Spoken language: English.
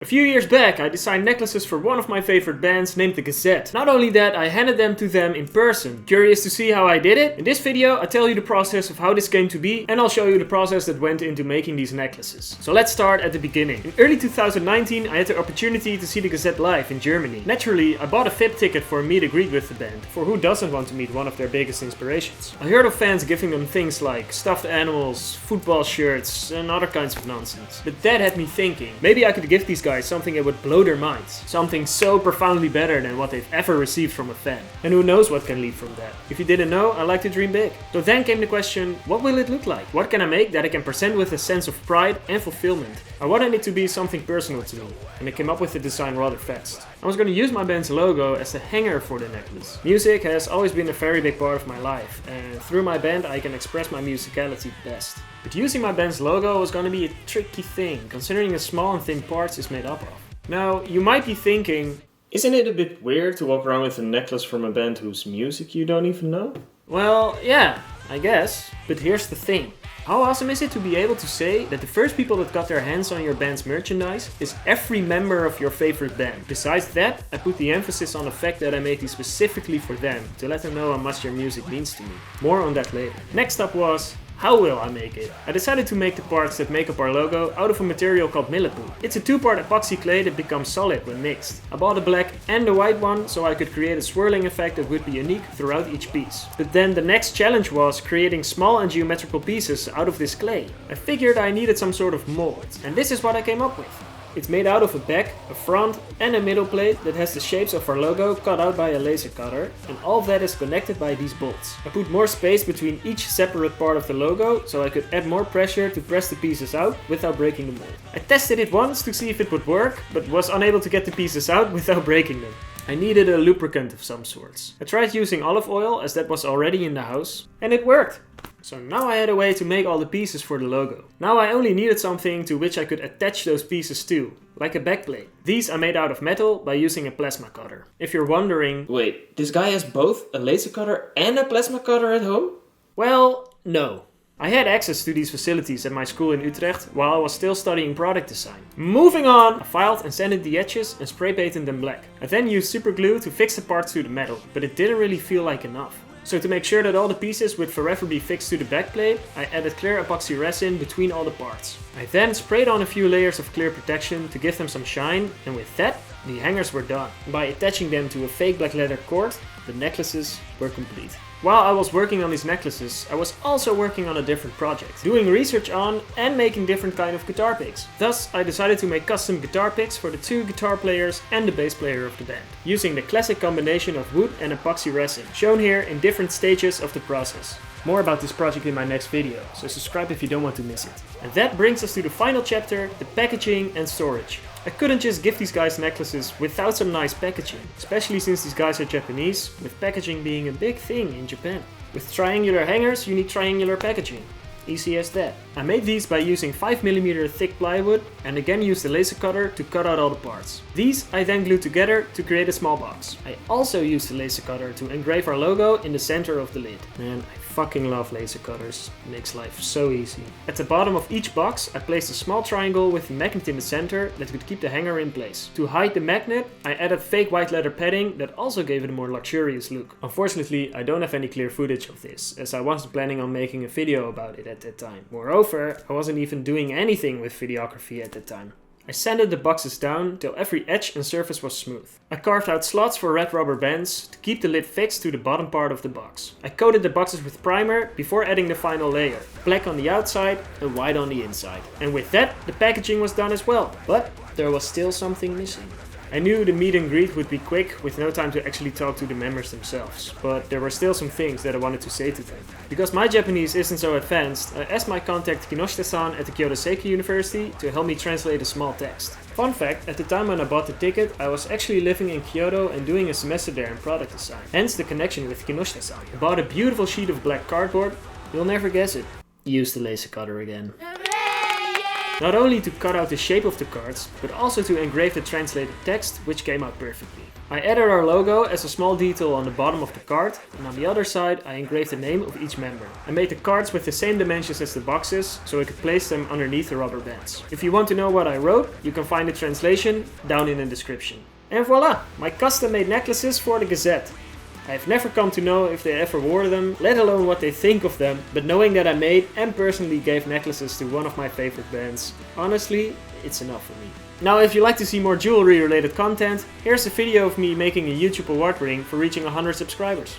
A few years back, I designed necklaces for one of my favorite bands named The Gazette. Not only that, I handed them to them in person. Curious to see how I did it? In this video, I tell you the process of how this came to be, and I'll show you the process that went into making these necklaces. So let's start at the beginning. In early 2019, I had the opportunity to see The Gazette live in Germany. Naturally, I bought a VIP ticket for a meet and greet with the band, for who doesn't want to meet one of their biggest inspirations? I heard of fans giving them things like stuffed animals, football shirts, and other kinds of nonsense. But that had me thinking, maybe I could give these guys something that would blow their minds. Something so profoundly better than what they've ever received from a fan. And who knows what can lead from that. If you didn't know, I like to dream big. So then came the question, what will it look like? What can I make that I can present with a sense of pride and fulfillment? I wanted it to be something personal to me, and I came up with the design rather fast. I was going to use my band's logo as the hanger for the necklace. Music has always been a very big part of my life, and through my band I can express my musicality best. But using my band's logo was going to be a tricky thing, considering the small and thin parts it's made up of. Now, you might be thinking, isn't it a bit weird to walk around with a necklace from a band whose music you don't even know? Well, yeah, I guess. But here's the thing. How awesome is it to be able to say that the first people that got their hands on your band's merchandise is every member of your favorite band? Besides that, I put the emphasis on the fact that I made these specifically for them, to let them know how much their music means to me. More on that later. Next up was, how will I make it? I decided to make the parts that make up our logo out of a material called millepoo. It's a two-part epoxy clay that becomes solid when mixed. I bought a black and a white one so I could create a swirling effect that would be unique throughout each piece. But then the next challenge was creating small and geometrical pieces out of this clay. I figured I needed some sort of mold, and this is what I came up with. It's made out of a back, a front and a middle plate that has the shapes of our logo cut out by a laser cutter, and all of that is connected by these bolts. I put more space between each separate part of the logo so I could add more pressure to press the pieces out without breaking the mold. I tested it once to see if it would work, but was unable to get the pieces out without breaking them. I needed a lubricant of some sorts. I tried using olive oil as that was already in the house, and it worked. So now I had a way to make all the pieces for the logo. Now I only needed something to which I could attach those pieces to, like a backplate. These I made out of metal by using a plasma cutter. If you're wondering, wait, this guy has both a laser cutter and a plasma cutter at home? Well, no. I had access to these facilities at my school in Utrecht while I was still studying product design. Moving on, I filed and sanded the edges and spray painted them black. I then used super glue to fix the parts to the metal, but it didn't really feel like enough. So to make sure that all the pieces would forever be fixed to the backplate, I added clear epoxy resin between all the parts. I then sprayed on a few layers of clear protection to give them some shine, and with that, the hangers were done. By attaching them to a fake black leather cord, the necklaces were complete. While I was working on these necklaces, I was also working on a different project, doing research on and making different kind of guitar picks. Thus, I decided to make custom guitar picks for the two guitar players and the bass player of the band, using the classic combination of wood and epoxy resin, shown here in different stages of the process. More about this project in my next video, so subscribe if you don't want to miss it. And that brings us to the final chapter, the packaging and storage. I couldn't just give these guys necklaces without some nice packaging, especially since these guys are Japanese, with packaging being a big thing in Japan. With triangular hangers, you need triangular packaging. Easy as that. I made these by using 5mm thick plywood and again used a laser cutter to cut out all the parts. These I then glued together to create a small box. I also used the laser cutter to engrave our logo in the center of the lid. Man, I fucking love laser cutters. It makes life so easy. At the bottom of each box I placed a small triangle with a magnet in the center that could keep the hanger in place. To hide the magnet I added fake white leather padding that also gave it a more luxurious look. Unfortunately I don't have any clear footage of this, as I wasn't planning on making a video about it at that time. Moreover, I wasn't even doing anything with videography at that time. I sanded the boxes down till every edge and surface was smooth. I carved out slots for red rubber bands to keep the lid fixed to the bottom part of the box. I coated the boxes with primer before adding the final layer, black on the outside and white on the inside. And with that, the packaging was done as well. But there was still something missing. I knew the meet and greet would be quick with no time to actually talk to the members themselves, but there were still some things that I wanted to say to them. Because my Japanese isn't so advanced, I asked my contact Kinoshita-san at the Kyoto Seiki University to help me translate a small text. Fun fact, at the time when I bought the ticket, I was actually living in Kyoto and doing a semester there in product design. Hence the connection with Kinoshita-san. I bought a beautiful sheet of black cardboard, you'll never guess it. Use the laser cutter again. Not only to cut out the shape of the cards, but also to engrave the translated text, which came out perfectly. I added our logo as a small detail on the bottom of the card, and on the other side I engraved the name of each member. I made the cards with the same dimensions as the boxes, so I could place them underneath the rubber bands. If you want to know what I wrote, you can find the translation down in the description. And voila! My custom made necklaces for the Gazette. I've never come to know if they ever wore them, let alone what they think of them, but knowing that I made and personally gave necklaces to one of my favorite bands, honestly, it's enough for me. Now if you like to see more jewelry related content, here's a video of me making a YouTube award ring for reaching 100 subscribers.